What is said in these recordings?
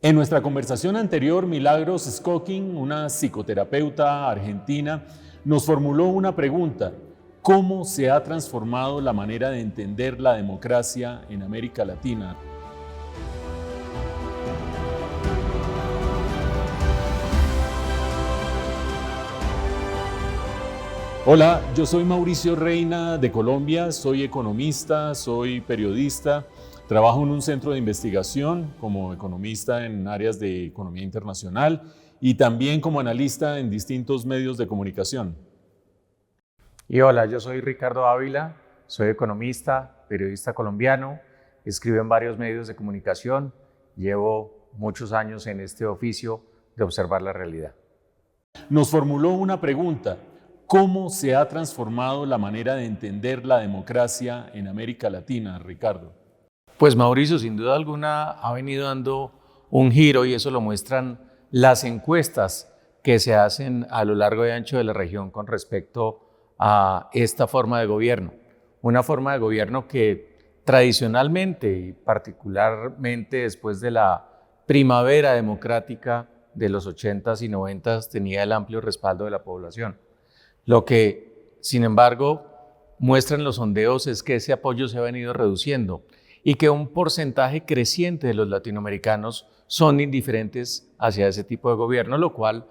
En nuestra conversación anterior, Milagros Scocking, una psicoterapeuta argentina, nos formuló una pregunta: ¿cómo se ha transformado la manera de entender la democracia en América Latina? Hola, yo soy Mauricio Reina de Colombia, soy economista, soy periodista, trabajo en un centro de investigación como economista en áreas de economía internacional y también como analista en distintos medios de comunicación. Y hola, yo soy Ricardo Ávila, soy economista, periodista colombiano, escribo en varios medios de comunicación, llevo muchos años en este oficio de observar la realidad. Nos formuló una pregunta: ¿cómo se ha transformado la manera de entender la democracia en América Latina, Ricardo? Pues Mauricio, sin duda alguna ha venido dando un giro y eso lo muestran las encuestas que se hacen a lo largo y ancho de la región con respecto a esta forma de gobierno. Una forma de gobierno que tradicionalmente y particularmente después de la primavera democrática de los 80s y 90s tenía el amplio respaldo de la población. Lo que, sin embargo, muestran los sondeos es que ese apoyo se ha venido reduciendo y que un porcentaje creciente de los latinoamericanos son indiferentes hacia ese tipo de gobierno, lo cual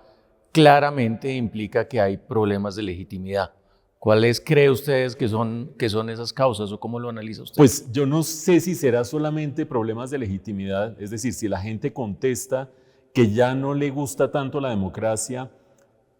claramente implica que hay problemas de legitimidad. ¿Cuáles cree ustedes que son esas causas o cómo lo analiza usted? Pues yo no sé si será solamente problemas de legitimidad, es decir, si la gente contesta que ya no le gusta tanto la democracia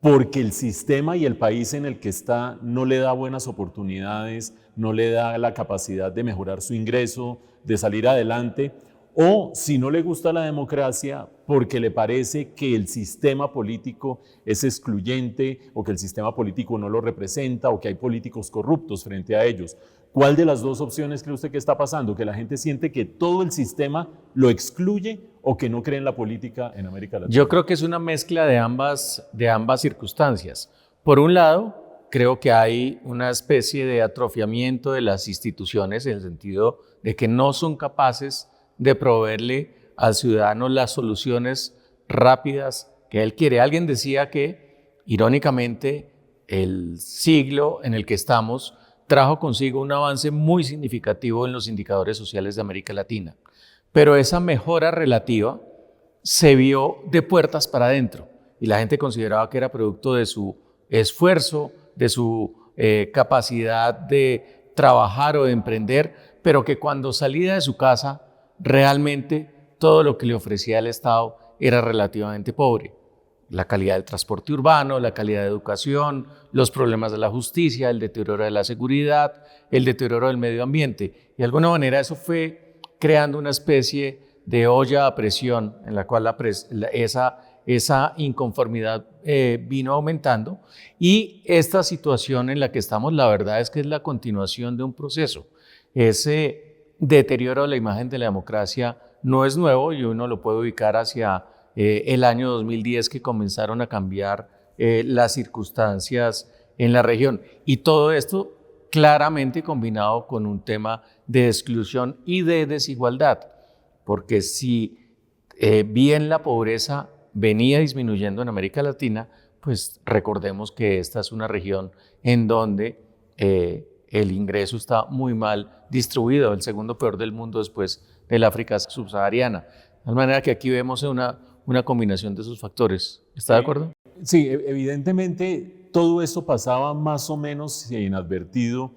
porque el sistema y el país en el que está no le da buenas oportunidades, no le da la capacidad de mejorar su ingreso, de salir adelante, o si no le gusta la democracia porque le parece que el sistema político es excluyente o que el sistema político no lo representa o que hay políticos corruptos frente a ellos. ¿Cuál de las dos opciones cree usted que está pasando? ¿Que la gente siente que todo el sistema lo excluye o que no cree en la política en América Latina? Yo creo que es una mezcla de ambas circunstancias. Por un lado, creo que hay una especie de atrofiamiento de las instituciones en el sentido de que no son capaces de proveerle al ciudadano las soluciones rápidas que él quiere. Alguien decía que, irónicamente, el siglo en el que estamos trajo consigo un avance muy significativo en los indicadores sociales de América Latina. Pero esa mejora relativa se vio de puertas para adentro y la gente consideraba que era producto de su esfuerzo, de su capacidad de trabajar o de emprender, pero que cuando salía de su casa realmente todo lo que le ofrecía el Estado era relativamente pobre. La calidad del transporte urbano, la calidad de educación, los problemas de la justicia, el deterioro de la seguridad, el deterioro del medio ambiente. Y de alguna manera eso fue creando una especie de olla a presión en la cual esa inconformidad vino aumentando. Y esta situación en la que estamos, la verdad es que es la continuación de un proceso. Ese deterioro de la imagen de la democracia no es nuevo y uno lo puede ubicar hacia el año 2010 que comenzaron a cambiar las circunstancias en la región. Y todo esto claramente combinado con un tema de exclusión y de desigualdad, porque si bien la pobreza venía disminuyendo en América Latina, pues recordemos que esta es una región en donde el ingreso está muy mal distribuido, el segundo peor del mundo después del África subsahariana. De tal manera que aquí vemos una combinación de esos factores. ¿Está de acuerdo? Sí, evidentemente todo eso pasaba más o menos inadvertido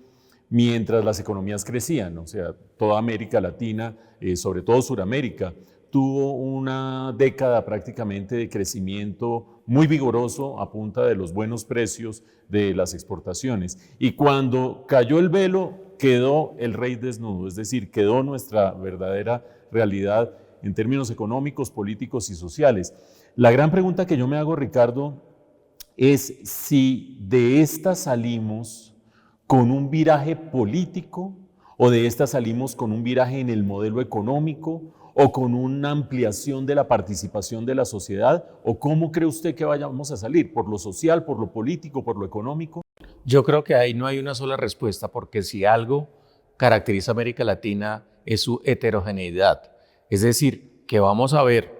mientras las economías crecían. O sea, toda América Latina, sobre todo Suramérica, tuvo una década prácticamente de crecimiento muy vigoroso a punta de los buenos precios de las exportaciones. Y cuando cayó el velo, quedó el rey desnudo, es decir, quedó nuestra verdadera realidad en términos económicos, políticos y sociales. La gran pregunta que yo me hago, Ricardo, es si de esta salimos con un viraje político o de esta salimos con un viraje en el modelo económico o con una ampliación de la participación de la sociedad, o cómo cree usted que vayamos a salir, por lo social, por lo político, por lo económico. Yo creo que ahí no hay una sola respuesta, porque si algo caracteriza a América Latina es su heterogeneidad. Es decir, que vamos a ver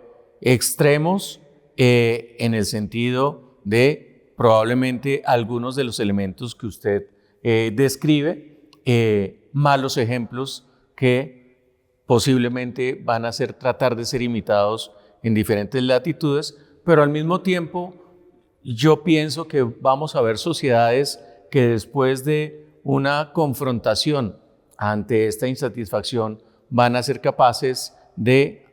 extremos en el sentido de probablemente algunos de los elementos que usted describe, malos ejemplos que posiblemente van a tratar de ser imitados en diferentes latitudes, pero al mismo tiempo yo pienso que vamos a ver sociedades que después de una confrontación ante esta insatisfacción van a ser capaces de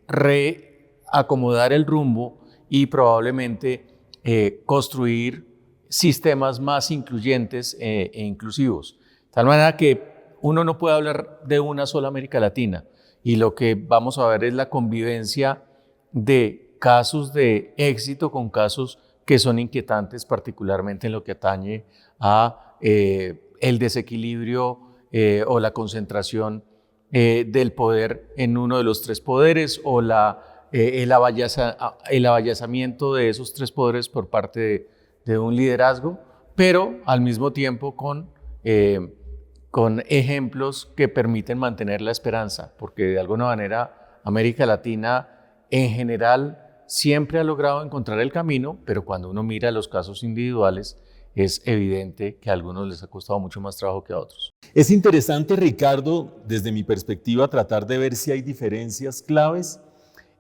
reacomodar el rumbo y probablemente construir sistemas más incluyentes e inclusivos. De tal manera que uno no puede hablar de una sola América Latina, y lo que vamos a ver es la convivencia de casos de éxito con casos que son inquietantes, particularmente en lo que atañe a el desequilibrio o la concentración del poder en uno de los tres poderes, o el abayazamiento de esos tres poderes por parte de un liderazgo, pero al mismo tiempo con ejemplos que permiten mantener la esperanza, porque de alguna manera América Latina en general siempre ha logrado encontrar el camino, pero cuando uno mira los casos individuales es evidente que a algunos les ha costado mucho más trabajo que a otros. Es interesante, Ricardo, desde mi perspectiva, tratar de ver si hay diferencias claves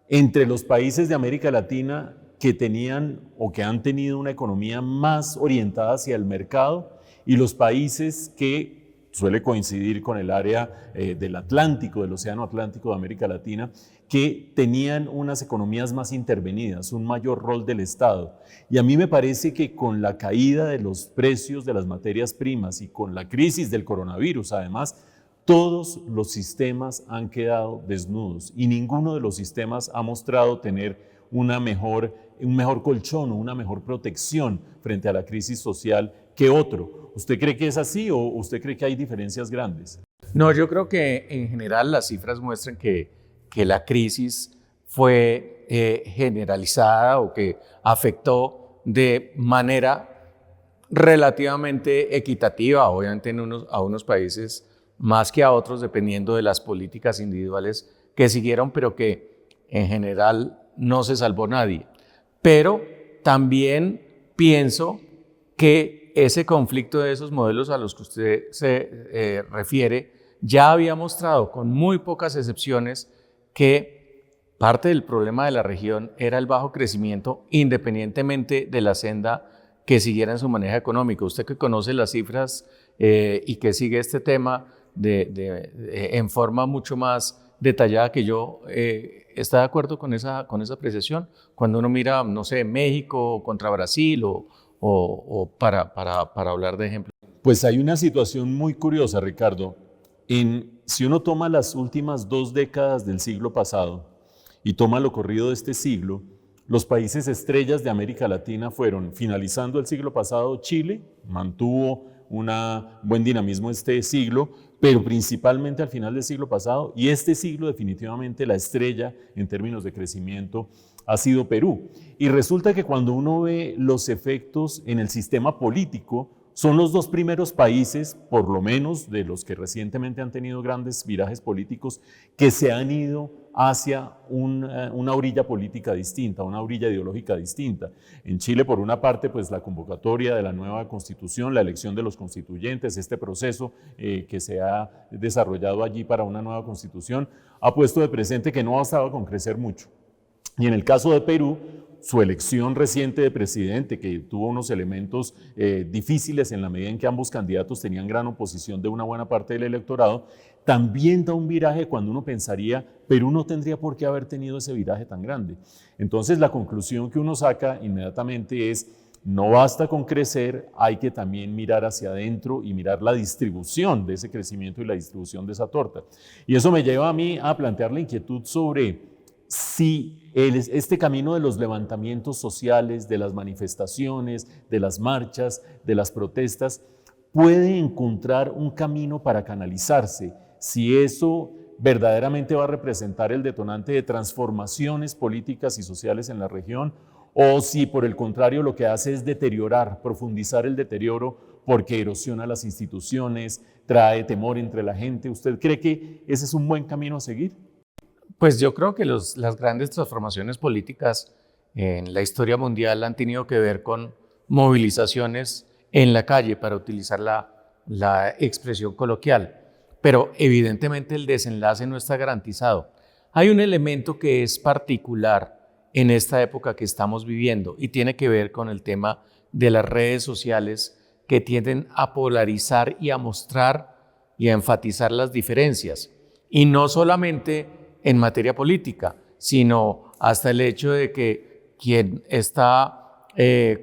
entre los países de América Latina que tenían o que han tenido una economía más orientada hacia el mercado y los países que suele coincidir con el área del Atlántico, del Océano Atlántico de América Latina, que tenían unas economías más intervenidas, un mayor rol del Estado. Y a mí me parece que con la caída de los precios de las materias primas y con la crisis del coronavirus, además, todos los sistemas han quedado desnudos y ninguno de los sistemas ha mostrado tener un mejor colchón o una mejor protección frente a la crisis social que otro. ¿Usted cree que es así o usted cree que hay diferencias grandes? No, yo creo que en general las cifras muestran que la crisis fue generalizada o que afectó de manera relativamente equitativa, obviamente a unos países más que a otros, dependiendo de las políticas individuales que siguieron, pero que en general no se salvó nadie. Pero también pienso que ese conflicto de esos modelos a los que usted se refiere ya había mostrado con muy pocas excepciones que parte del problema de la región era el bajo crecimiento, independientemente de la senda que siguiera en su manejo económico. Usted que conoce las cifras y que sigue este tema en forma mucho más detallada que yo, ¿está de acuerdo con esa apreciación? Cuando uno mira, no sé, México contra Brasil o para hablar de ejemplo. Pues hay una situación muy curiosa, Ricardo. Si uno toma las últimas 2 décadas del siglo pasado y toma lo corrido de este siglo, los países estrellas de América Latina fueron, finalizando el siglo pasado, Chile, mantuvo un buen dinamismo este siglo, pero principalmente al final del siglo pasado, y este siglo definitivamente la estrella en términos de crecimiento ha sido Perú. Y resulta que cuando uno ve los efectos en el sistema político, son los 2 primeros países, por lo menos de los que recientemente han tenido grandes virajes políticos, que se han ido hacia una orilla política distinta, una orilla ideológica distinta. En Chile, por una parte, pues la convocatoria de la nueva constitución, la elección de los constituyentes, este proceso que se ha desarrollado allí para una nueva constitución, ha puesto de presente que no bastaba con crecer mucho. Y en el caso de Perú, su elección reciente de presidente, que tuvo unos elementos difíciles en la medida en que ambos candidatos tenían gran oposición de una buena parte del electorado, también da un viraje cuando uno pensaría, Perú no tendría por qué haber tenido ese viraje tan grande. Entonces la conclusión que uno saca inmediatamente es, no basta con crecer, hay que también mirar hacia adentro y mirar la distribución de ese crecimiento y la distribución de esa torta. Y eso me lleva a mí a plantear la inquietud sobre si este camino de los levantamientos sociales, de las manifestaciones, de las marchas, de las protestas, puede encontrar un camino para canalizarse, si eso verdaderamente va a representar el detonante de transformaciones políticas y sociales en la región, o si por el contrario lo que hace es deteriorar, profundizar el deterioro porque erosiona las instituciones, trae temor entre la gente. ¿Usted cree que ese es un buen camino a seguir? Pues yo creo que las grandes transformaciones políticas en la historia mundial han tenido que ver con movilizaciones en la calle, para utilizar la expresión coloquial, pero evidentemente el desenlace no está garantizado. Hay un elemento que es particular en esta época que estamos viviendo y tiene que ver con el tema de las redes sociales, que tienden a polarizar y a mostrar y a enfatizar las diferencias, y no solamente en materia política, sino hasta el hecho de que quien está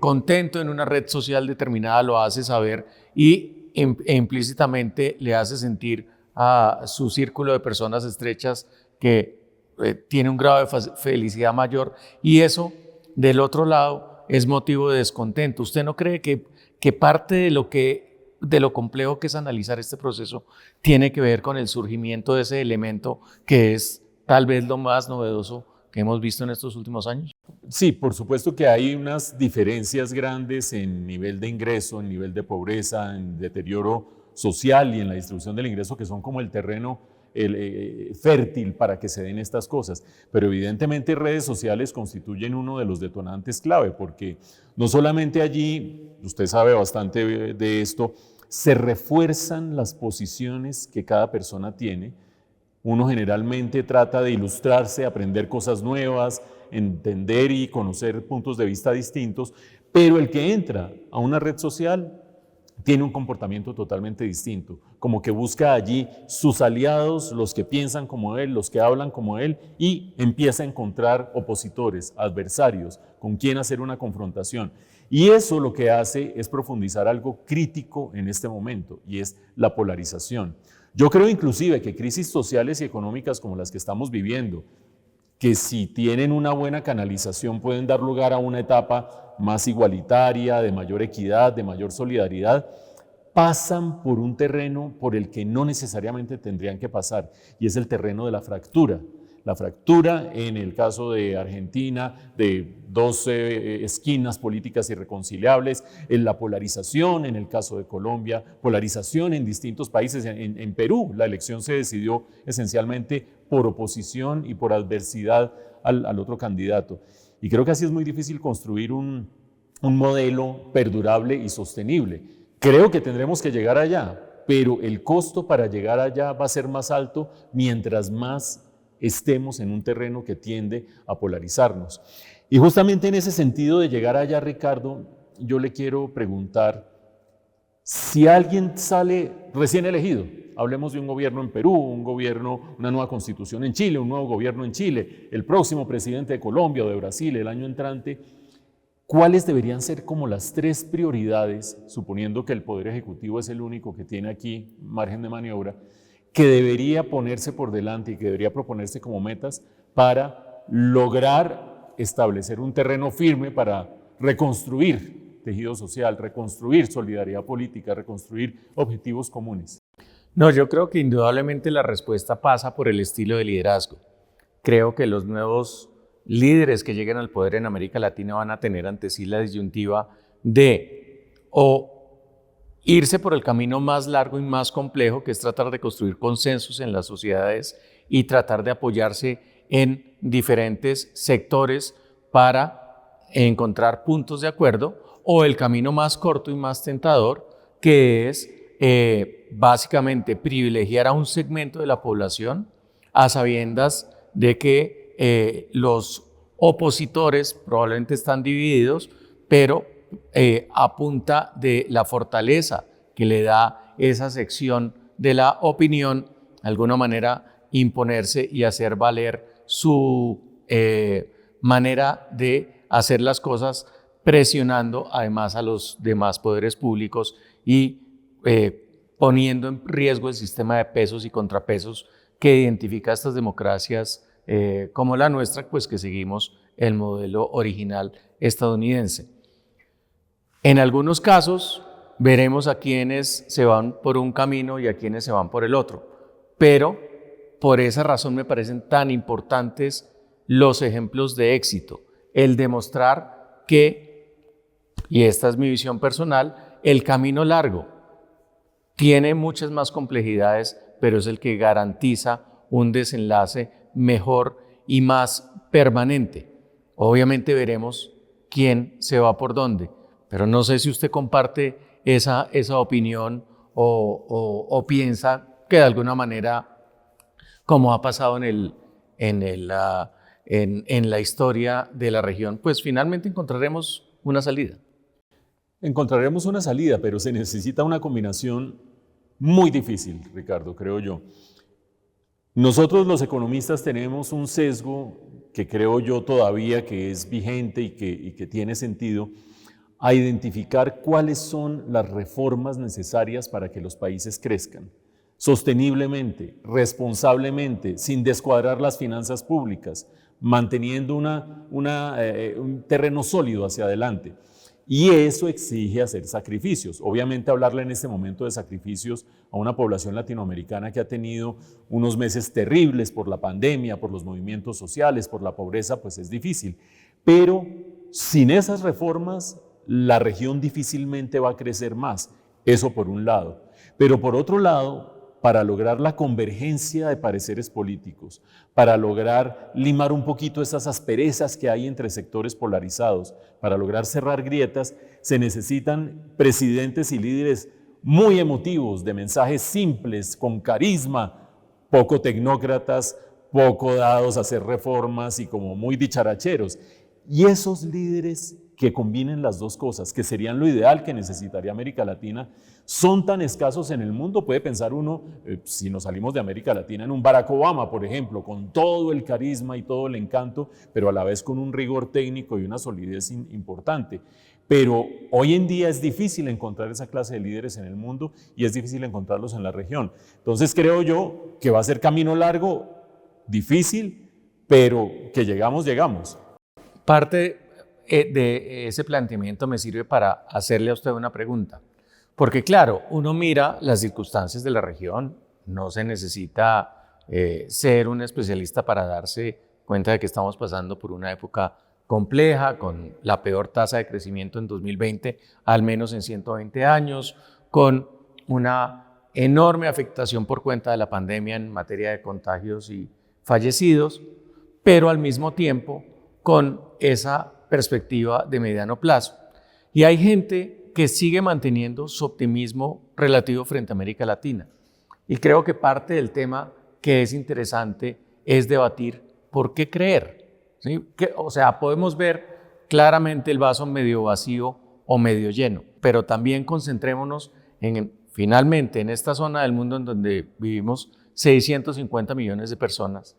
contento en una red social determinada lo hace saber y implícitamente le hace sentir a su círculo de personas estrechas que tiene un grado de felicidad mayor, y eso del otro lado es motivo de descontento. ¿Usted no cree que parte de lo complejo que es analizar este proceso tiene que ver con el surgimiento de ese elemento que es tal vez lo más novedoso que hemos visto en estos últimos años? Sí, por supuesto que hay unas diferencias grandes en nivel de ingreso, en nivel de pobreza, en deterioro social y en la distribución del ingreso, que son como el terreno fértil para que se den estas cosas. Pero evidentemente redes sociales constituyen uno de los detonantes clave, porque no solamente allí, usted sabe bastante de esto, se refuerzan las posiciones que cada persona tiene. Uno generalmente trata de ilustrarse, aprender cosas nuevas, entender y conocer puntos de vista distintos, pero el que entra a una red social tiene un comportamiento totalmente distinto, como que busca allí sus aliados, los que piensan como él, los que hablan como él, y empieza a encontrar opositores, adversarios, con quien hacer una confrontación. Y eso lo que hace es profundizar algo crítico en este momento, y es la polarización. Yo creo inclusive que crisis sociales y económicas como las que estamos viviendo, que si tienen una buena canalización pueden dar lugar a una etapa más igualitaria, de mayor equidad, de mayor solidaridad, pasan por un terreno por el que no necesariamente tendrían que pasar, y es el terreno de la fractura. La fractura, en el caso de Argentina, de 12 esquinas políticas irreconciliables, en la polarización, en el caso de Colombia, polarización en distintos países. En Perú, la elección se decidió esencialmente por oposición y por adversidad al otro candidato. Y creo que así es muy difícil construir un modelo perdurable y sostenible. Creo que tendremos que llegar allá, pero el costo para llegar allá va a ser más alto mientras más estemos en un terreno que tiende a polarizarnos. Y justamente en ese sentido de llegar allá, Ricardo, yo le quiero preguntar, si alguien sale recién elegido, hablemos de un gobierno en Perú, un gobierno, una nueva constitución en Chile, un nuevo gobierno en Chile, el próximo presidente de Colombia o de Brasil el año entrante, ¿cuáles deberían ser como las 3 prioridades, suponiendo que el Poder Ejecutivo es el único que tiene aquí margen de maniobra, que debería ponerse por delante y que debería proponerse como metas para lograr establecer un terreno firme para reconstruir tejido social, reconstruir solidaridad política, reconstruir objetivos comunes? No, yo creo que indudablemente la respuesta pasa por el estilo de liderazgo. Creo que los nuevos líderes que lleguen al poder en América Latina van a tener ante sí la disyuntiva de o irse por el camino más largo y más complejo, que es tratar de construir consensos en las sociedades y tratar de apoyarse en diferentes sectores para encontrar puntos de acuerdo, o el camino más corto y más tentador, que es básicamente privilegiar a un segmento de la población a sabiendas de que los opositores probablemente están divididos, pero a punta de la fortaleza que le da esa sección de la opinión, de alguna manera imponerse y hacer valer su manera de hacer las cosas, presionando además a los demás poderes públicos y poniendo en riesgo el sistema de pesos y contrapesos que identifica estas democracias como la nuestra, pues que seguimos el modelo original estadounidense. En algunos casos veremos a quienes se van por un camino y a quienes se van por el otro, pero por esa razón me parecen tan importantes los ejemplos de éxito, el demostrar que, y esta es mi visión personal, el camino largo tiene muchas más complejidades, pero es el que garantiza un desenlace mejor y más permanente. Obviamente veremos quién se va por dónde, pero no sé si usted comparte esa opinión o piensa que de alguna manera, como ha pasado en la historia de la región, pues finalmente encontraremos una salida. Encontraremos una salida, pero se necesita una combinación muy difícil, Ricardo, creo yo. Nosotros los economistas tenemos un sesgo que creo yo todavía que es vigente y que tiene sentido, a identificar cuáles son las reformas necesarias para que los países crezcan sosteniblemente, responsablemente, sin descuadrar las finanzas públicas, manteniendo un terreno sólido hacia adelante. Y eso exige hacer sacrificios. Obviamente hablarle en este momento de sacrificios a una población latinoamericana que ha tenido unos meses terribles por la pandemia, por los movimientos sociales, por la pobreza, pues es difícil. Pero sin esas reformas, la región difícilmente va a crecer más. Eso por un lado. Pero por otro lado, para lograr la convergencia de pareceres políticos, para lograr limar un poquito esas asperezas que hay entre sectores polarizados, para lograr cerrar grietas, se necesitan presidentes y líderes muy emotivos, de mensajes simples, con carisma, poco tecnócratas, poco dados a hacer reformas y como muy dicharacheros. Y esos líderes que combinen las dos cosas, que serían lo ideal que necesitaría América Latina, son tan escasos en el mundo. Puede pensar uno, si nos salimos de América Latina, en un Barack Obama, por ejemplo, con todo el carisma y todo el encanto, pero a la vez con un rigor técnico y una solidez importante. Pero hoy en día es difícil encontrar esa clase de líderes en el mundo y es difícil encontrarlos en la región. Entonces creo yo que va a ser camino largo, difícil, pero que llegamos. Parte de ese planteamiento me sirve para hacerle a usted una pregunta. Porque claro, uno mira las circunstancias de la región, no se necesita ser un especialista para darse cuenta de que estamos pasando por una época compleja, con la peor tasa de crecimiento en 2020, al menos en 120 años, con una enorme afectación por cuenta de la pandemia en materia de contagios y fallecidos, pero al mismo tiempo con esa perspectiva de mediano plazo. Y hay gente que sigue manteniendo su optimismo relativo frente a América Latina. Y creo que parte del tema que es interesante es debatir por qué creer. ¿Sí? O sea, podemos ver claramente el vaso medio vacío o medio lleno, pero también concentrémonos finalmente en esta zona del mundo en donde vivimos 650 millones de personas.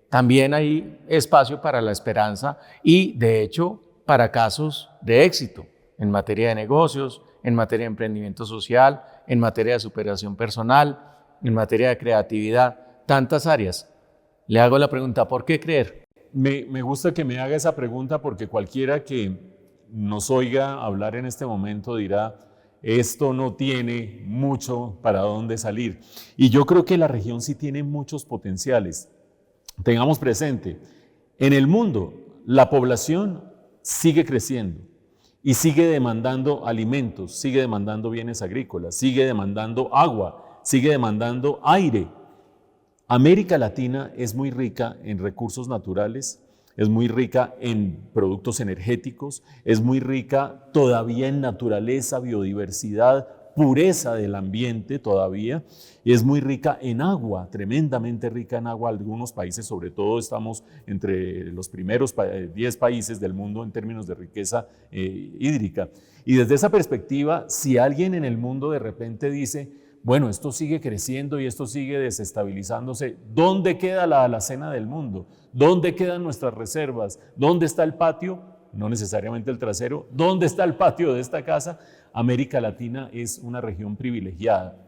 También hay espacio para la esperanza y, de hecho, para casos de éxito en materia de negocios, en materia de emprendimiento social, en materia de superación personal, en materia de creatividad, tantas áreas. Le hago la pregunta, ¿por qué creer? Me gusta que me haga esa pregunta porque cualquiera que nos oiga hablar en este momento dirá, esto no tiene mucho para dónde salir. Y yo creo que la región sí tiene muchos potenciales. Tengamos presente, en el mundo la población sigue creciendo y sigue demandando alimentos, sigue demandando bienes agrícolas, sigue demandando agua, sigue demandando aire. América Latina es muy rica en recursos naturales, es muy rica en productos energéticos, es muy rica todavía en naturaleza, biodiversidad, pureza del ambiente todavía, y es muy rica en agua, tremendamente rica en agua. Algunos países, sobre todo, estamos entre los primeros 10 países del mundo en términos de riqueza hídrica. Y desde esa perspectiva, si alguien en el mundo de repente dice, bueno, esto sigue creciendo y esto sigue desestabilizándose, ¿dónde queda la alacena del mundo? ¿Dónde quedan nuestras reservas? ¿Dónde está el patio? No necesariamente el trasero. ¿Dónde está el patio de esta casa? América Latina es una región privilegiada.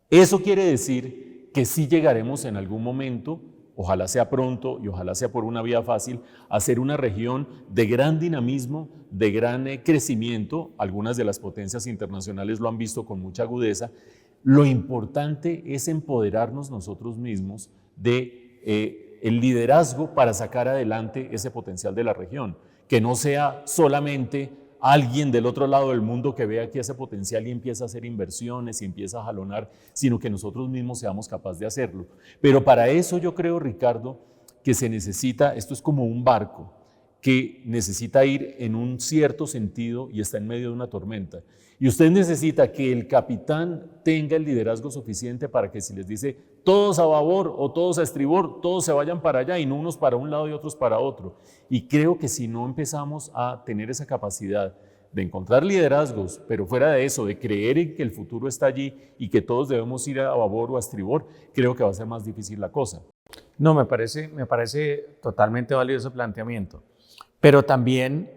Eso quiere decir que sí llegaremos en algún momento, ojalá sea pronto y ojalá sea por una vía fácil, a ser una región de gran dinamismo, de gran crecimiento. Algunas de las potencias internacionales lo han visto con mucha agudeza. Lo importante es empoderarnos nosotros mismos de el liderazgo para sacar adelante ese potencial de la región, que no sea solamente alguien del otro lado del mundo que vea aquí ese potencial y empieza a hacer inversiones y empieza a jalonar, sino que nosotros mismos seamos capaces de hacerlo. Pero para eso yo creo, Ricardo, que se necesita, esto es como un barco, que necesita ir en un cierto sentido y está en medio de una tormenta. Y usted necesita que el capitán tenga el liderazgo suficiente para que si les dice todos a babor o todos a estribor, todos se vayan para allá y no unos para un lado y otros para otro. Y creo que si no empezamos a tener esa capacidad de encontrar liderazgos, pero fuera de eso, de creer en que el futuro está allí y que todos debemos ir a babor o a estribor, creo que va a ser más difícil la cosa. No, me parece totalmente válido ese planteamiento, pero también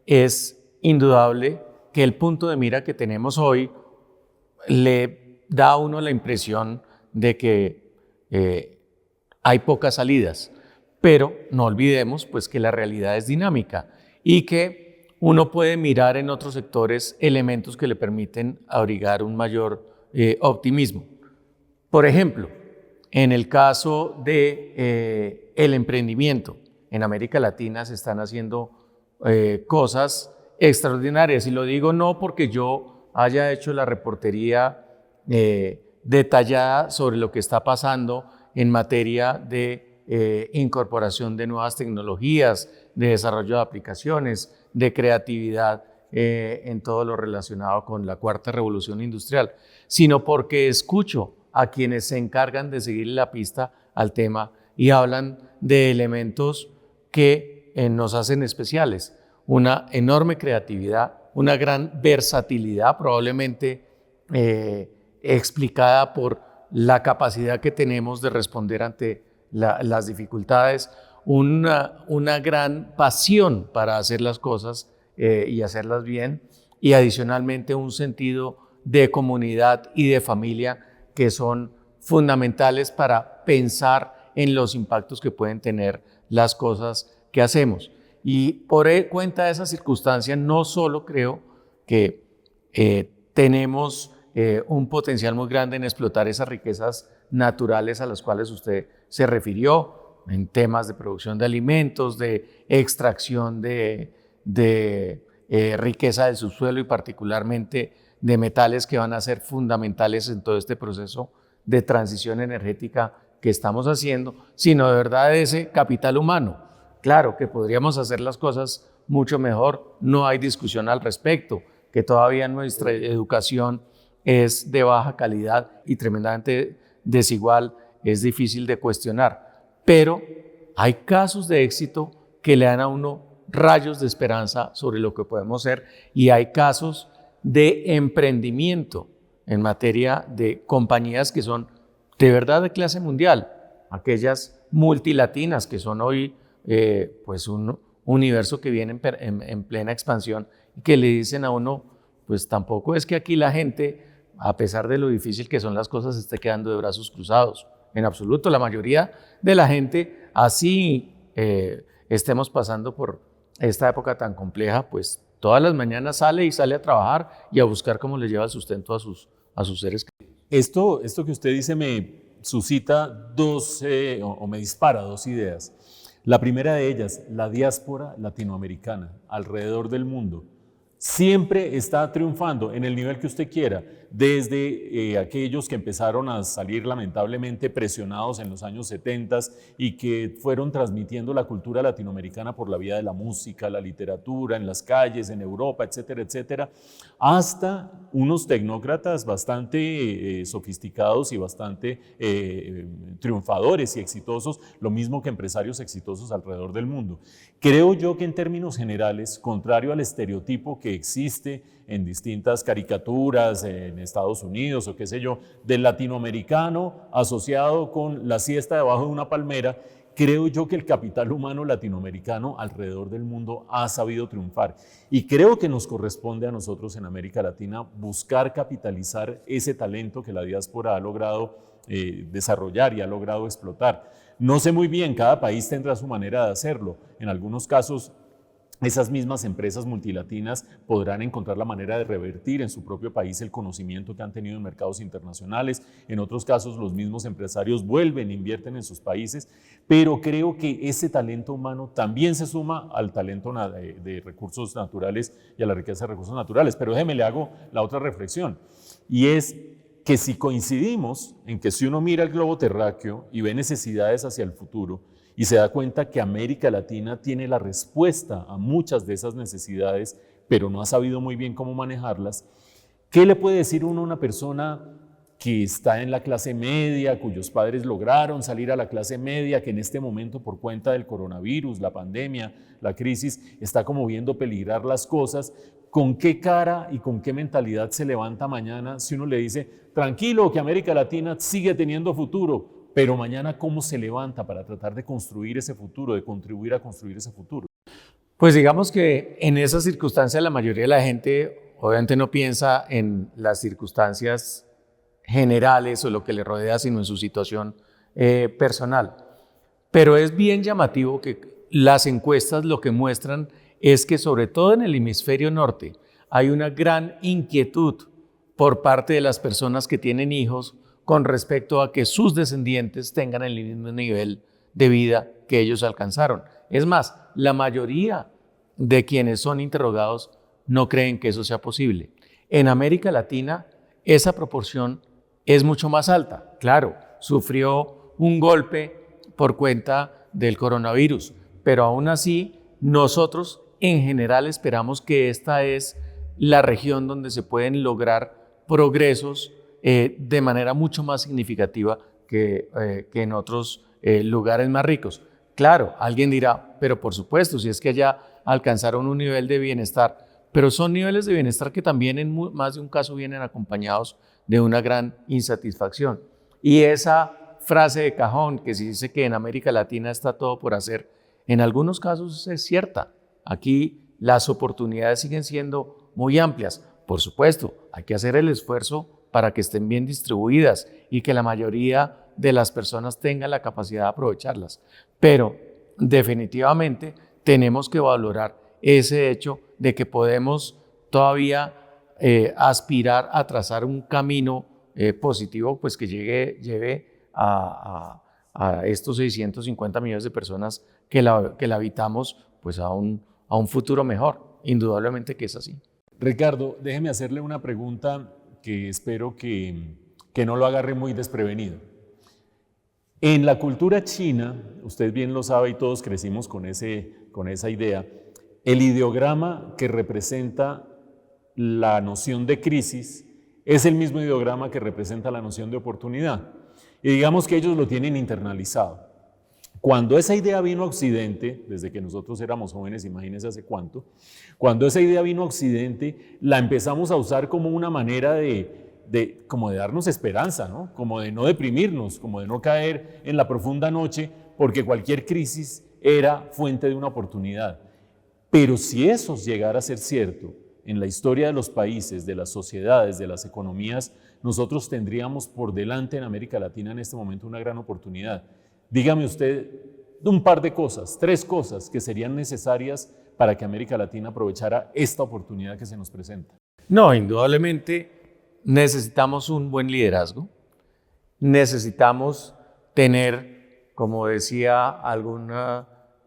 es indudable que el punto de mira que tenemos hoy le da a uno la impresión de que hay pocas salidas, pero no olvidemos pues que la realidad es dinámica y que uno puede mirar en otros sectores elementos que le permiten abrigar un mayor optimismo. Por ejemplo, en el caso de el emprendimiento, en América Latina se están haciendo cosas extraordinarias, y lo digo no porque yo haya hecho la reportería detallada sobre lo que está pasando en materia de incorporación de nuevas tecnologías, de desarrollo de aplicaciones, de creatividad en todo lo relacionado con la cuarta revolución industrial, sino porque escucho a quienes se encargan de seguir la pista al tema y hablan de elementos que nos hacen especiales. Una enorme creatividad, una gran versatilidad, probablemente explicada por la capacidad que tenemos de responder ante las dificultades, una gran pasión para hacer las cosas y hacerlas bien, y adicionalmente un sentido de comunidad y de familia que son fundamentales para pensar en los impactos que pueden tener las cosas que hacemos. Y por cuenta de esa circunstancia, no solo creo que tenemos un potencial muy grande en explotar esas riquezas naturales a las cuales usted se refirió, en temas de producción de alimentos, de extracción de riqueza del subsuelo y particularmente de metales que van a ser fundamentales en todo este proceso de transición energética que estamos haciendo, sino de verdad de ese capital humano. Claro que podríamos hacer las cosas mucho mejor, no hay discusión al respecto, que todavía nuestra educación es de baja calidad y tremendamente desigual, es difícil de cuestionar, pero hay casos de éxito que le dan a uno rayos de esperanza sobre lo que podemos ser, y hay casos de emprendimiento en materia de compañías que son de verdad de clase mundial, aquellas multilatinas que son hoy pues un universo que viene en plena expansión y que le dicen a uno, pues tampoco es que aquí la gente, a pesar de lo difícil que son las cosas, esté quedando de brazos cruzados. En absoluto, la mayoría de la gente, así estemos pasando por esta época tan compleja, pues todas las mañanas sale a trabajar y a buscar cómo le lleva el sustento a sus seres queridos. Esto que usted dice me suscita o me dispara dos ideas. La primera de ellas, la diáspora latinoamericana alrededor del mundo, siempre está triunfando en el nivel que usted quiera, desde aquellos que empezaron a salir lamentablemente presionados en los años 70 y que fueron transmitiendo la cultura latinoamericana por la vía de la música, la literatura, en las calles, en Europa, etcétera, etcétera, hasta unos tecnócratas bastante sofisticados y bastante triunfadores y exitosos, lo mismo que empresarios exitosos alrededor del mundo. Creo yo que en términos generales, contrario al estereotipo que existe en distintas caricaturas en Estados Unidos o qué sé yo, del latinoamericano asociado con la siesta debajo de una palmera, creo yo que el capital humano latinoamericano alrededor del mundo ha sabido triunfar. Y creo que nos corresponde a nosotros en América Latina buscar capitalizar ese talento que la diáspora ha logrado desarrollar y ha logrado explotar. No sé muy bien, cada país tendrá su manera de hacerlo. En algunos casos esas mismas empresas multilatinas podrán encontrar la manera de revertir en su propio país el conocimiento que han tenido en mercados internacionales. En otros casos, los mismos empresarios vuelven, invierten en sus países, pero creo que ese talento humano también se suma al talento de recursos naturales y a la riqueza de recursos naturales. Pero déjeme, le hago la otra reflexión, y es que si coincidimos en que si uno mira el globo terráqueo y ve necesidades hacia el futuro, y se da cuenta que América Latina tiene la respuesta a muchas de esas necesidades, pero no ha sabido muy bien cómo manejarlas, ¿qué le puede decir uno a una persona que está en la clase media, cuyos padres lograron salir a la clase media, que en este momento por cuenta del coronavirus, la pandemia, la crisis, está como viendo peligrar las cosas? ¿Con qué cara y con qué mentalidad se levanta mañana si uno le dice, tranquilo, que América Latina sigue teniendo futuro? Pero mañana, ¿cómo se levanta para tratar de construir ese futuro, de contribuir a construir ese futuro? Pues digamos que en esas circunstancias la mayoría de la gente obviamente no piensa en las circunstancias generales o lo que le rodea, sino en su situación personal. Pero es bien llamativo que las encuestas lo que muestran es que sobre todo en el hemisferio norte hay una gran inquietud por parte de las personas que tienen hijos con respecto a que sus descendientes tengan el mismo nivel de vida que ellos alcanzaron. Es más, la mayoría de quienes son interrogados no creen que eso sea posible. En América Latina, esa proporción es mucho más alta. Claro, sufrió un golpe por cuenta del coronavirus, pero aún así, nosotros en general esperamos que esta es la región donde se pueden lograr progresos de manera mucho más significativa que en otros lugares más ricos. Claro, alguien dirá, pero por supuesto, si es que allá alcanzaron un nivel de bienestar, pero son niveles de bienestar que también en más de un caso vienen acompañados de una gran insatisfacción. Y esa frase de cajón que se dice que en América Latina está todo por hacer, en algunos casos es cierta. Aquí las oportunidades siguen siendo muy amplias. Por supuesto, hay que hacer el esfuerzo para que estén bien distribuidas y que la mayoría de las personas tengan la capacidad de aprovecharlas. Pero definitivamente tenemos que valorar ese hecho de que podemos todavía aspirar a trazar un camino positivo, pues que lleve a estos 650 millones de personas que la habitamos, pues a un futuro mejor. Indudablemente que es así. Ricardo, déjeme hacerle una pregunta que espero que no lo agarre muy desprevenido. En la cultura china, usted bien lo sabe y todos crecimos con esa idea, el ideograma que representa la noción de crisis es el mismo ideograma que representa la noción de oportunidad. Y digamos que ellos lo tienen internalizado. Cuando esa idea vino a Occidente, desde que nosotros éramos jóvenes, imagínense hace cuánto, cuando esa idea vino a Occidente, la empezamos a usar como una manera como de darnos esperanza, ¿no? Como de no deprimirnos, como de no caer en la profunda noche, porque cualquier crisis era fuente de una oportunidad. Pero si eso llegara a ser cierto en la historia de los países, de las sociedades, de las economías, nosotros tendríamos por delante en América Latina en este momento una gran oportunidad. Dígame usted un par de cosas, 3 cosas que serían necesarias para que América Latina aprovechara esta oportunidad que se nos presenta. No, indudablemente necesitamos un buen liderazgo, necesitamos tener, como decía algún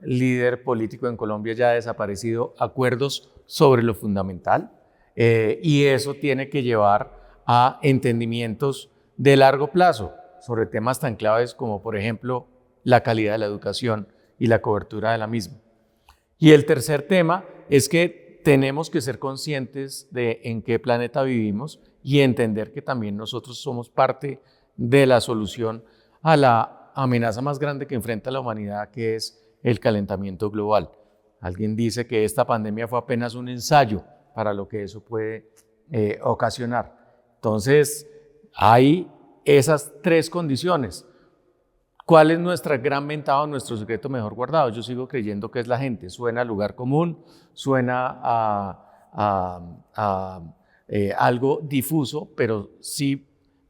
líder político en Colombia ya desaparecido, acuerdos sobre lo fundamental, y eso tiene que llevar a entendimientos de largo plazo sobre temas tan claves como, por ejemplo, la calidad de la educación y la cobertura de la misma. Y el tercer tema es que tenemos que ser conscientes de en qué planeta vivimos y entender que también nosotros somos parte de la solución a la amenaza más grande que enfrenta la humanidad, que es el calentamiento global. Alguien dice que esta pandemia fue apenas un ensayo para lo que eso puede ocasionar. Entonces, hay esas 3 condiciones. ¿Cuál es nuestra gran ventaja o nuestro secreto mejor guardado? Yo sigo creyendo que es la gente. Suena a lugar común, suena a algo difuso, pero sí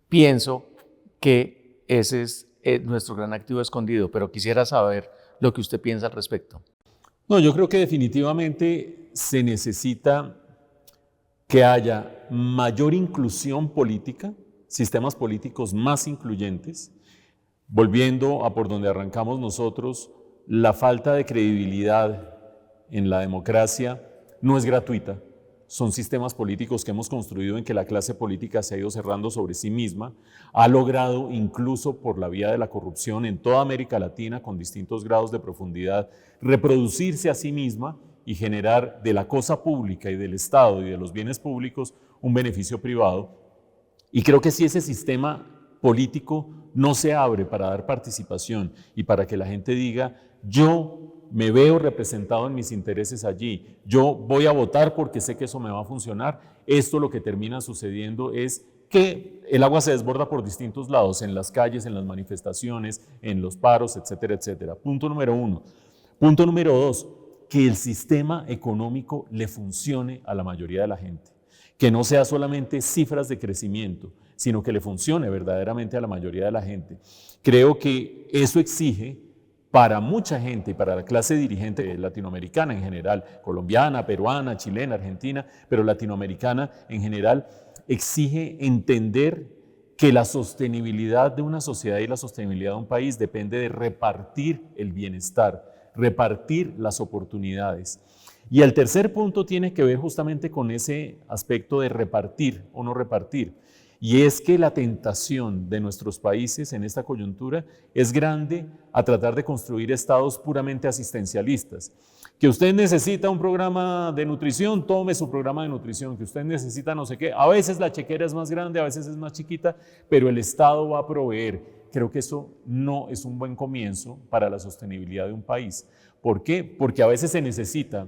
pienso que ese es nuestro gran activo escondido. Pero quisiera saber lo que usted piensa al respecto. No, yo creo que definitivamente se necesita que haya mayor inclusión política, sistemas políticos más incluyentes. Volviendo a por donde arrancamos nosotros, la falta de credibilidad en la democracia no es gratuita. Son sistemas políticos que hemos construido en que la clase política se ha ido cerrando sobre sí misma, ha logrado, incluso por la vía de la corrupción en toda América Latina, con distintos grados de profundidad, reproducirse a sí misma y generar de la cosa pública y del Estado y de los bienes públicos un beneficio privado. Y creo que si ese sistema político no se abre para dar participación y para que la gente diga, yo me veo representado en mis intereses allí, yo voy a votar porque sé que eso me va a funcionar, esto lo que termina sucediendo es que el agua se desborda por distintos lados, en las calles, en las manifestaciones, en los paros, etcétera, etcétera. Punto número 1. Punto número 2, que el sistema económico le funcione a la mayoría de la gente, que no sea solamente cifras de crecimiento, sino que le funcione verdaderamente a la mayoría de la gente. Creo que eso exige para mucha gente y para la clase dirigente latinoamericana en general, colombiana, peruana, chilena, argentina, pero latinoamericana en general, exige entender que la sostenibilidad de una sociedad y la sostenibilidad de un país depende de repartir el bienestar, repartir las oportunidades. Y el tercer punto tiene que ver justamente con ese aspecto de repartir o no repartir. Y es que la tentación de nuestros países en esta coyuntura es grande a tratar de construir estados puramente asistencialistas. Que usted necesita un programa de nutrición, tome su programa de nutrición. Que usted necesita no sé qué. A veces la chequera es más grande, a veces es más chiquita, pero el Estado va a proveer. Creo que eso no es un buen comienzo para la sostenibilidad de un país. ¿Por qué? Porque a veces se necesita,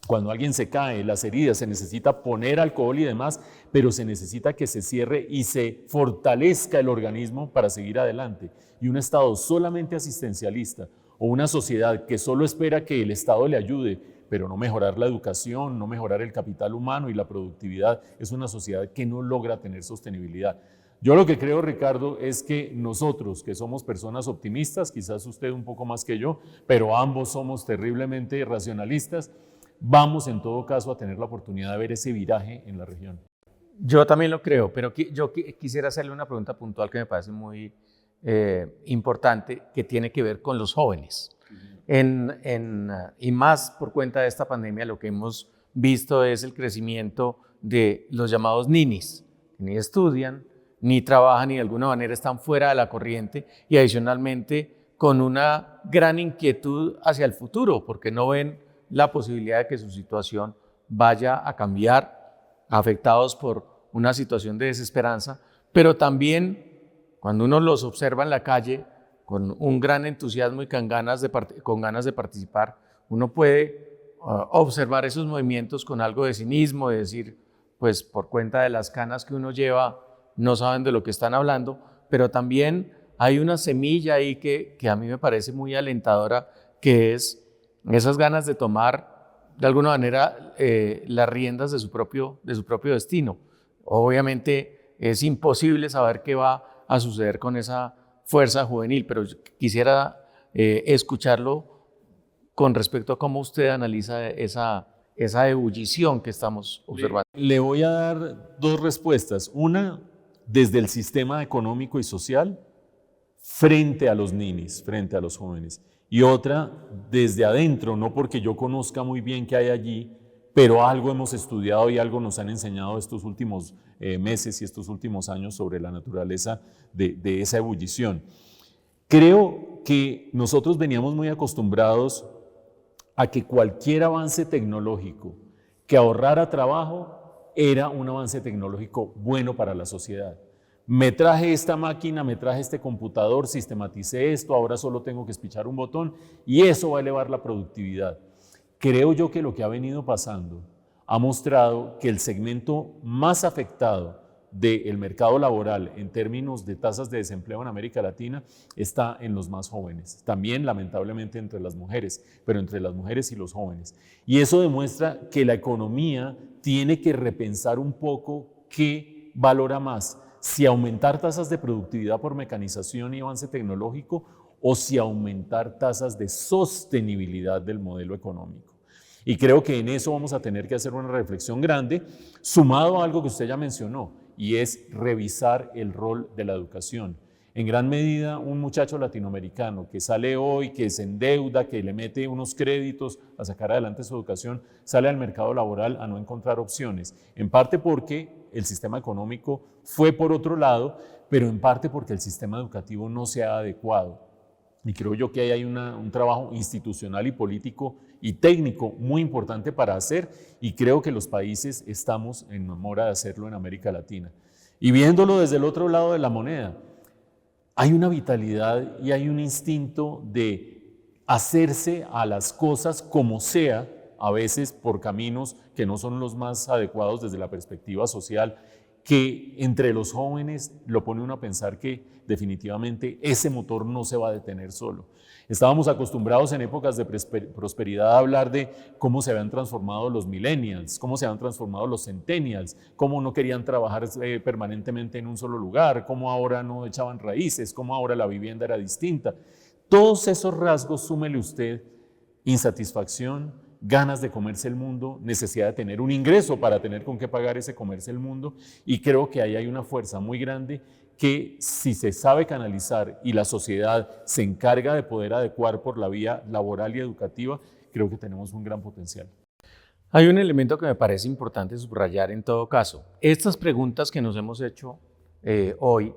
cuando alguien se cae, las heridas, se necesita poner alcohol y demás, pero se necesita que se cierre y se fortalezca el organismo para seguir adelante. Y un Estado solamente asistencialista o una sociedad que solo espera que el Estado le ayude, pero no mejorar la educación, no mejorar el capital humano y la productividad, es una sociedad que no logra tener sostenibilidad. Yo lo que creo, Ricardo, es que nosotros, que somos personas optimistas, quizás usted un poco más que yo, pero ambos somos terriblemente racionalistas, vamos en todo caso a tener la oportunidad de ver ese viraje en la región. Yo también lo creo, pero yo quisiera hacerle una pregunta puntual que me parece muy importante, que tiene que ver con los jóvenes. Y más por cuenta de esta pandemia, lo que hemos visto es el crecimiento de los llamados ninis, que ni estudian, ni trabajan, ni de alguna manera están fuera de la corriente, y adicionalmente con una gran inquietud hacia el futuro, porque no ven la posibilidad de que su situación vaya a cambiar, afectados por una situación de desesperanza, pero también cuando uno los observa en la calle con un gran entusiasmo y con ganas de participar, uno puede observar esos movimientos con algo de cinismo, de decir, pues por cuenta de las canas que uno lleva, no saben de lo que están hablando, pero también hay una semilla ahí que a mí me parece muy alentadora, que es esas ganas de tomar de alguna manera las riendas de su propio destino. Obviamente es imposible saber qué va a suceder con esa fuerza juvenil, pero quisiera escucharlo con respecto a cómo usted analiza esa ebullición que estamos observando. Le voy a dar dos respuestas. Una, desde el sistema económico y social, frente a los ninis, frente a los jóvenes. Y otra, desde adentro, no porque yo conozca muy bien qué hay allí, pero algo hemos estudiado y algo nos han enseñado estos últimos meses y estos últimos años sobre la naturaleza de esa ebullición. Creo que nosotros veníamos muy acostumbrados a que cualquier avance tecnológico que ahorrara trabajo era un avance tecnológico bueno para la sociedad. Me traje esta máquina, me traje este computador, sistematicé esto, ahora solo tengo que espichar un botón y eso va a elevar la productividad. Creo yo que lo que ha venido pasando ha mostrado que el segmento más afectado del mercado laboral en términos de tasas de desempleo en América Latina está en los más jóvenes, también lamentablemente entre las mujeres, pero entre las mujeres y los jóvenes. Y eso demuestra que la economía tiene que repensar un poco qué valora más, si aumentar tasas de productividad por mecanización y avance tecnológico o si aumentar tasas de sostenibilidad del modelo económico. Y creo que en eso vamos a tener que hacer una reflexión grande, sumado a algo que usted ya mencionó, y es revisar el rol de la educación. En gran medida, un muchacho latinoamericano que sale hoy, que se endeuda, que le mete unos créditos a sacar adelante su educación, sale al mercado laboral a no encontrar opciones. En parte porque el sistema económico fue por otro lado, pero en parte porque el sistema educativo no se ha adecuado. Y creo yo que ahí hay un trabajo institucional y político y técnico muy importante para hacer, y creo que los países estamos en mora de hacerlo en América Latina. Y viéndolo desde el otro lado de la moneda, hay una vitalidad y hay un instinto de hacerse a las cosas como sea, a veces por caminos que no son los más adecuados desde la perspectiva social, que entre los jóvenes lo pone uno a pensar que definitivamente ese motor no se va a detener solo. Estábamos acostumbrados en épocas de prosperidad a hablar de cómo se habían transformado los millennials, cómo se habían transformado los centennials, cómo no querían trabajar permanentemente en un solo lugar, cómo ahora no echaban raíces, cómo ahora la vivienda era distinta. Todos esos rasgos, súmele usted insatisfacción, ganas de comerse el mundo, necesidad de tener un ingreso para tener con qué pagar ese comerse el mundo, y creo que ahí hay una fuerza muy grande que, si se sabe canalizar y la sociedad se encarga de poder adecuar por la vía laboral y educativa, creo que tenemos un gran potencial. Hay un elemento que me parece importante subrayar en todo caso. Estas preguntas que nos hemos hecho hoy,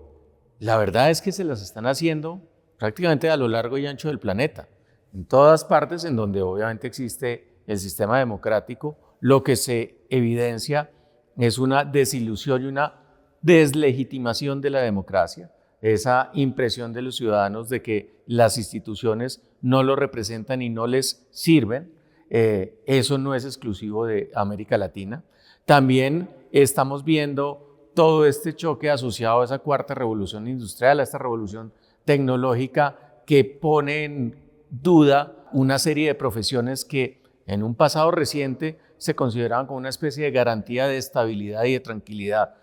la verdad es que se las están haciendo prácticamente a lo largo y ancho del planeta. En todas partes en donde obviamente existe el sistema democrático, lo que se evidencia es una desilusión y una deslegitimación de la democracia, esa impresión de los ciudadanos de que las instituciones no los representan y no les sirven. Eso no es exclusivo de América Latina. También estamos viendo todo este choque asociado a esa cuarta revolución industrial, a esta revolución tecnológica que pone en duda una serie de profesiones que en un pasado reciente se consideraban como una especie de garantía de estabilidad y de tranquilidad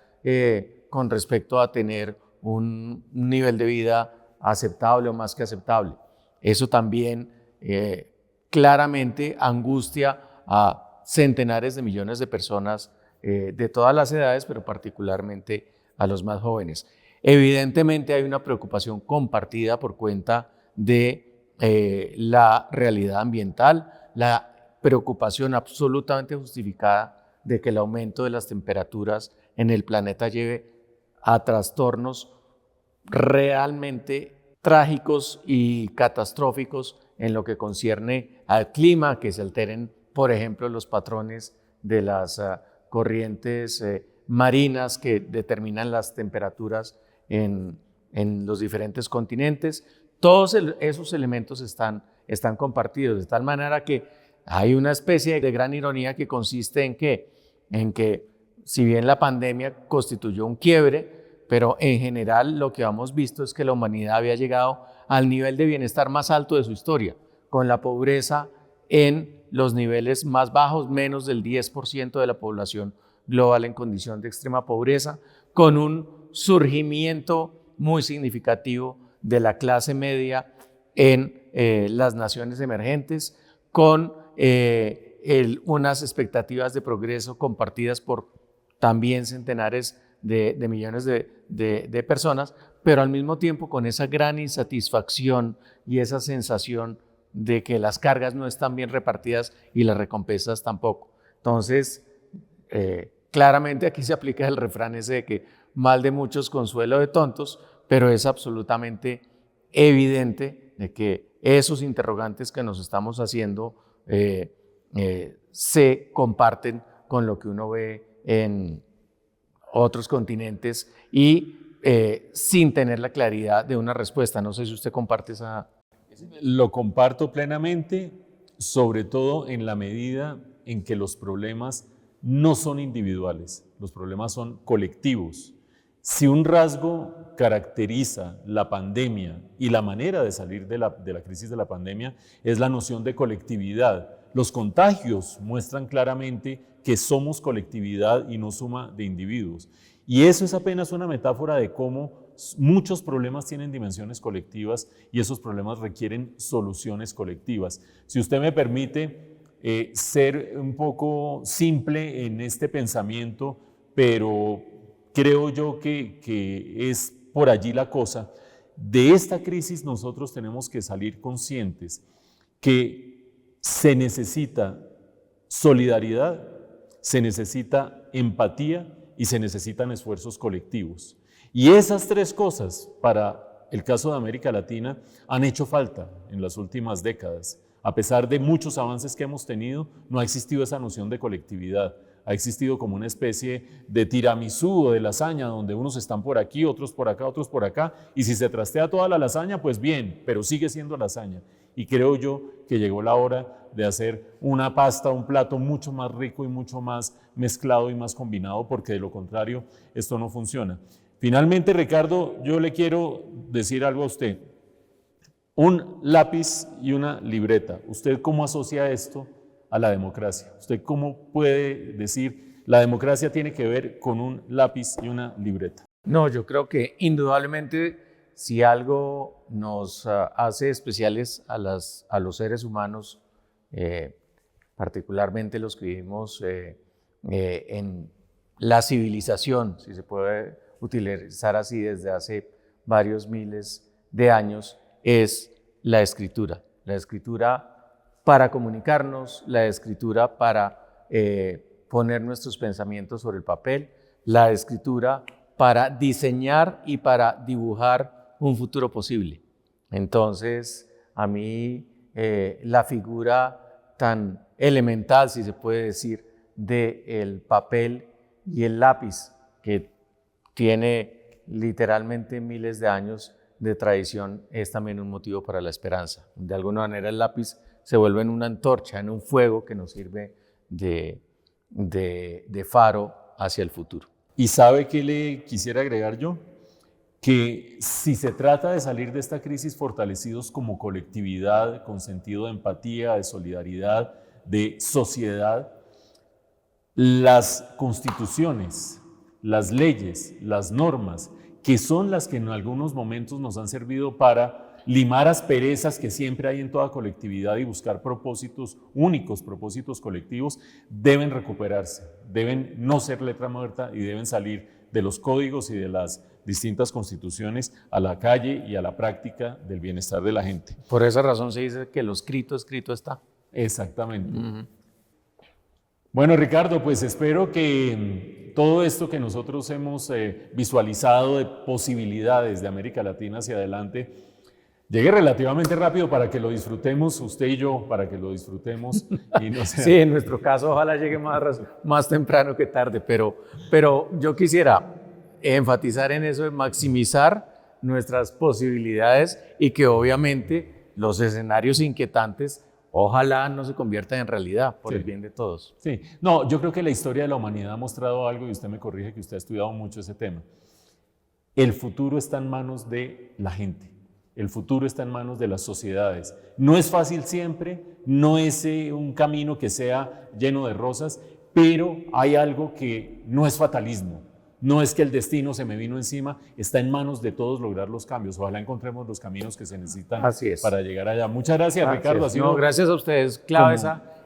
con respecto a tener un nivel de vida aceptable o más que aceptable. Eso también claramente angustia a centenares de millones de personas de todas las edades, pero particularmente a los más jóvenes. Evidentemente hay una preocupación compartida por cuenta de la realidad ambiental, la preocupación absolutamente justificada de que el aumento de las temperaturas en el planeta lleve a trastornos realmente trágicos y catastróficos en lo que concierne al clima, que se alteren, por ejemplo, los patrones de las corrientes marinas que determinan las temperaturas en los diferentes continentes. Todos esos elementos están compartidos, de tal manera que hay una especie de gran ironía que consiste en que si bien la pandemia constituyó un quiebre, pero en general lo que hemos visto es que la humanidad había llegado al nivel de bienestar más alto de su historia, con la pobreza en los niveles más bajos, menos del 10% de la población global en condición de extrema pobreza, con un surgimiento muy significativo de la clase media en las naciones emergentes, con unas expectativas de progreso compartidas por también centenares de millones de personas, pero al mismo tiempo con esa gran insatisfacción y esa sensación de que las cargas no están bien repartidas y las recompensas tampoco. Entonces, claramente aquí se aplica el refrán ese de que mal de muchos, consuelo de tontos, pero es absolutamente evidente de que esos interrogantes que nos estamos haciendo se comparten con lo que uno ve en otros continentes y sin tener la claridad de una respuesta. No sé si usted comparte esa... Lo comparto plenamente, sobre todo en la medida en que los problemas no son individuales, los problemas son colectivos. Si un rasgo caracteriza la pandemia y la manera de salir de la crisis de la pandemia es la noción de colectividad. Los contagios muestran claramente que somos colectividad y no suma de individuos. Y eso es apenas una metáfora de cómo muchos problemas tienen dimensiones colectivas y esos problemas requieren soluciones colectivas. Si usted me permite ser un poco simple en este pensamiento, pero creo yo que es por allí la cosa, de esta crisis nosotros tenemos que salir conscientes que se necesita solidaridad, se necesita empatía y se necesitan esfuerzos colectivos. Y esas tres cosas, para el caso de América Latina, han hecho falta en las últimas décadas. A pesar de muchos avances que hemos tenido, no ha existido esa noción de colectividad. Ha existido como una especie de tiramisú o de lasaña, donde unos están por aquí, otros por acá, otros por acá, y si se trastea toda la lasaña, pues bien, pero sigue siendo lasaña. Y creo yo que llegó la hora de hacer una pasta, un plato mucho más rico y mucho más mezclado y más combinado, porque de lo contrario esto no funciona. Finalmente, Ricardo, yo le quiero decir algo a usted. Un lápiz y una libreta. ¿Usted cómo asocia esto a la democracia? ¿Usted cómo puede decir la democracia tiene que ver con un lápiz y una libreta? No, yo creo que indudablemente si algo nos hace especiales a los seres humanos, particularmente los que vivimos en la civilización, si se puede utilizar así desde hace varios miles de años, es la escritura. La escritura para comunicarnos, la escritura para poner nuestros pensamientos sobre el papel, la escritura para diseñar y para dibujar un futuro posible. Entonces, a mí la figura tan elemental, si se puede decir, del papel y el lápiz, que tiene literalmente miles de años de tradición, es también un motivo para la esperanza. De alguna manera el lápiz se vuelve en una antorcha, en un fuego que nos sirve de faro hacia el futuro. ¿Y sabe qué le quisiera agregar yo? Que si se trata de salir de esta crisis fortalecidos como colectividad, con sentido de empatía, de solidaridad, de sociedad, las constituciones, las leyes, las normas, que son las que en algunos momentos nos han servido para limar asperezas que siempre hay en toda colectividad y buscar propósitos únicos, propósitos colectivos, deben recuperarse, deben no ser letra muerta y deben salir de los códigos y de las distintas constituciones a la calle y a la práctica del bienestar de la gente. Por esa razón se dice que lo escrito está. Exactamente. Bueno, Ricardo, pues espero que todo esto que nosotros hemos visualizado de posibilidades de América Latina hacia adelante llegue relativamente rápido para que lo disfrutemos, usted y yo, para que lo disfrutemos. Y no sea... Sí, en nuestro caso ojalá llegue más temprano que tarde, pero yo quisiera enfatizar en eso de maximizar nuestras posibilidades y que obviamente los escenarios inquietantes ojalá no se conviertan en realidad por el bien de todos. Sí, no, yo creo que la historia de la humanidad ha mostrado algo y usted me corrige que usted ha estudiado mucho ese tema. El futuro está en manos de la gente. El futuro está en manos de las sociedades. No es fácil siempre, no es un camino que sea lleno de rosas, pero hay algo que no es fatalismo. No es que el destino se me vino encima, está en manos de todos lograr los cambios. Ojalá encontremos los caminos que se necesitan para llegar allá. Muchas gracias, Ricardo. Gracias a ustedes. Clave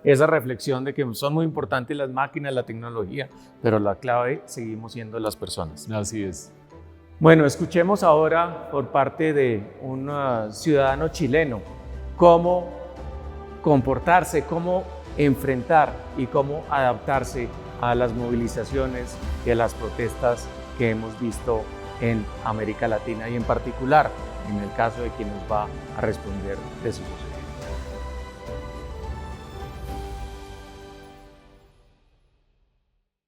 esa reflexión de que son muy importantes las máquinas, la tecnología, pero la clave seguimos siendo las personas. Así es. Bueno, escuchemos ahora por parte de un ciudadano chileno cómo comportarse, cómo enfrentar y cómo adaptarse a las movilizaciones y a las protestas que hemos visto en América Latina y en particular en el caso de quien nos va a responder de su voz.